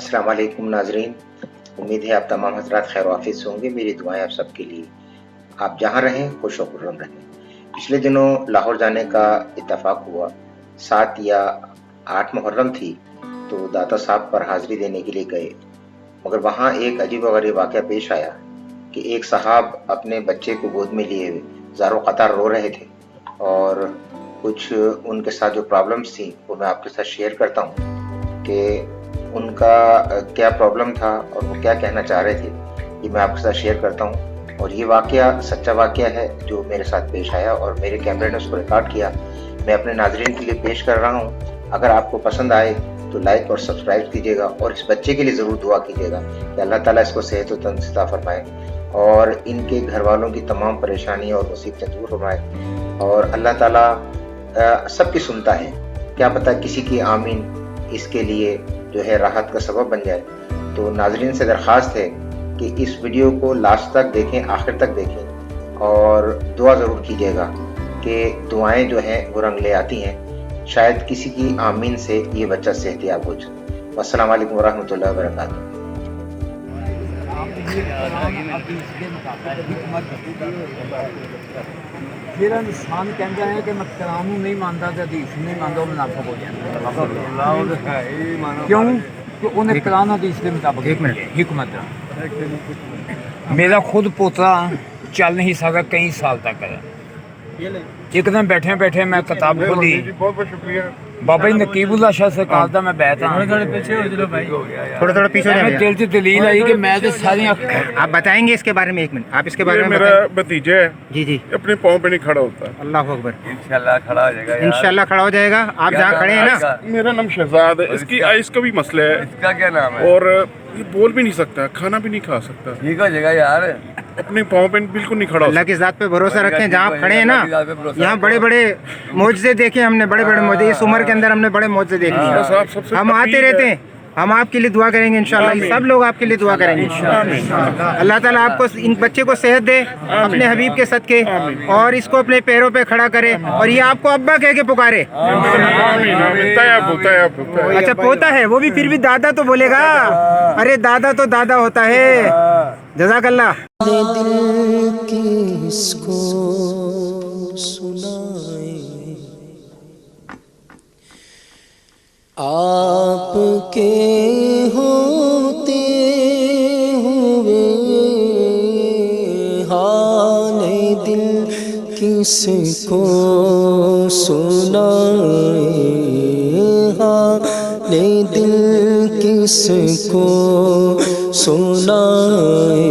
अस्सलाम वालेकुम नाजरीन, उम्मीद है आप तमाम हज़रात खैर वाफिस होंगे। मेरी दुआएं आप सबके लिए, आप जहाँ रहें खुश व खुर्रम रहें। पिछले दिनों लाहौर जाने का इत्तफाक हुआ। 7 या 8 मुहर्रम थी तो दाता साहब पर हाज़िरी देने के लिए गए, मगर वहाँ एक अजीब व गरीब वाक़या पेश आया कि एक साहब अपने बच्चे को गोद में लिए ज़ारो क़तार रो रहे थे और कुछ उनके साथ जो प्रॉब्लम्स थी वो मैं आपके साथ शेयर करता हूँ कि उनका क्या प्रॉब्लम था और वो क्या कहना चाह रहे थे, ये मैं आपके साथ शेयर करता हूँ। और ये वाक़या सच्चा वाक़या है जो मेरे साथ पेश आया और मेरे कैमरे ने उसको रिकॉर्ड किया, मैं अपने नाज़रीन के लिए पेश कर रहा हूँ। अगर आपको पसंद आए तो लाइक और सब्सक्राइब कीजिएगा और इस बच्चे के लिए ज़रूर दुआ कीजिएगा कि अल्लाह ताला इसको सेहत व तंदुरुस्ती अता फरमाए और इनके घर वालों की तमाम परेशानी और मुसीबतें दूर फरमाए। और अल्लाह ताला सबकी सुनता है, क्या पता किसी की आमीन इसके लिए जो है राहत का सबब बन जाए। तो नाजरीन से दरख्वास्त है कि इस वीडियो को लास्ट तक देखें, आखिर तक देखें और दुआ ज़रूर कीजिएगा कि दुआएं जो हैं वो रंग ले आती हैं। शायद किसी की आमीन से ये बच्चा सेहतियाब हो जाए। अस्सलाम वालेकुम वरहमतुल्लाहि वबरकातुहू। ਜਿਹੜਾ ਇਨਸਾਨ ਕਹਿੰਦਾ ਹੈ ਕਿ ਮੈਂ ਕੁਰਾਨ ਨੂੰ ਨਹੀਂ ਮੰਨਦਾ ਤੇ ਹਦੀਸ ਨੂੰ ਨਹੀਂ ਮੰਨਦਾ, ਉਹ ਮੁਨਾਫਿਕ ਹੋ ਜਾਂਦਾ। ਕਿਉਂ ਕਿ ਉਹਨੇ ਕੁਰਾਨ ਹਦੀਸ ਦੇ ਮੁਤਾਬਕ हिकमत मेरा खुद पोता चल नहीं सका कई साल तक। एक दिन बैठे बैठे मैं किताब खोली, बाबा जी नकीबुल्ला शाह सरकार दा मैं बैठा थोड़ा पीछे हो जाओ भाई, थोड़ा पीछे हो जाओ। दिल से दलील आई कि मैं तो सारी आप बताएंगे इसके बारे में, एक मिनट आप इसके बारे में मेरा भतीजा है जी जी अपने पाँव पे नहीं खड़ा होता। अल्लाह अकबर, इंशाल्लाह खड़ा हो जाएगा, इंशाल्लाह खड़ा हो जाएगा। आप जहाँ खड़े हैं ना, मेरा नाम शहजाद है, इसकी आइस का भी मसला है इसका क्या नाम है? और ये बोल भी नहीं सकता, खाना भी नहीं खा सकता, ठीक हो जाएगा यार। अपने पाँव पे बिल्कुल नहीं खड़ा हो अल्लाह की ज़ात पे भरोसा रखें। जहाँ आप खड़े हैं ना, यहाँ बड़े बड़े मौजज़े देखे हमने, बड़े बड़े मौजज़े इस उम्र के अंदर हमने बड़े मौजज़े देख लिए। साहब सबसे हम आते रहते हैं, हम आपके लिए दुआ करेंगे इंशाल्लाह। सब लोग आपके लिए दुआ करेंगे। अल्लाह ताला आपको इन बच्चे को सेहत दे अपने हबीब के सदके और इसको अपने पैरों पे खड़ा करे और ये आपको अब्बा कह के पुकारे। अच्छा पोता है वो भी, फिर भी दादा तो बोलेगा। अरे दादा तो दादा होता है। जज़ाकल्लाह। दिल किसको सुनाए आपके होते हुए हाले दिल किसको सुनाए, हाले दिल किसको सुनाए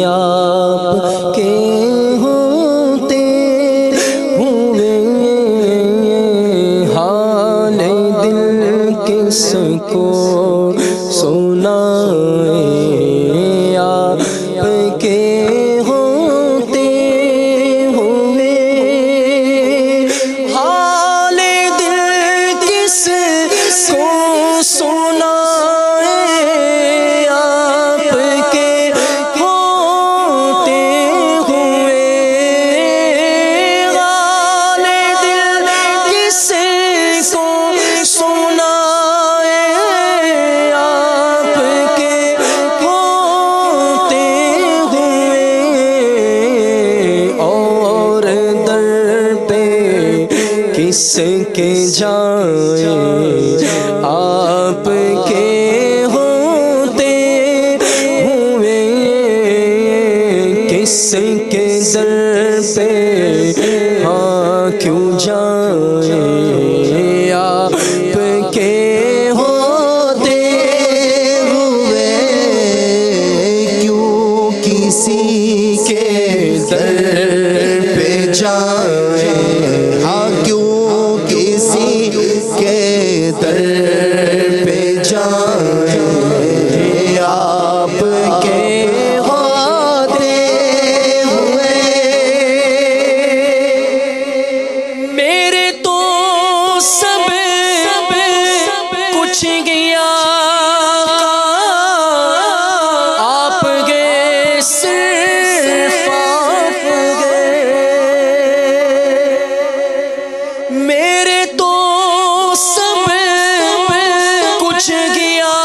आपके होते हुए हाले दिल किसको सुनाए आपके होते हुए हाले दिल किसको सुनाए आपके होते हुए हाले दिल किसको सुनाए आपके होते हुए और दर पे किसके जाए आपके होते हुए किसके दर पे हाँ क्यों जाए आपके होते हुए क्यों किसी के दर पे जाए, हाँ क्यों किसी के दर पे जाए आपके होते हुए। मेरे तो सब कुछ गया आप गए सिर्फ आप गए। मेरे तो सब कुछ गया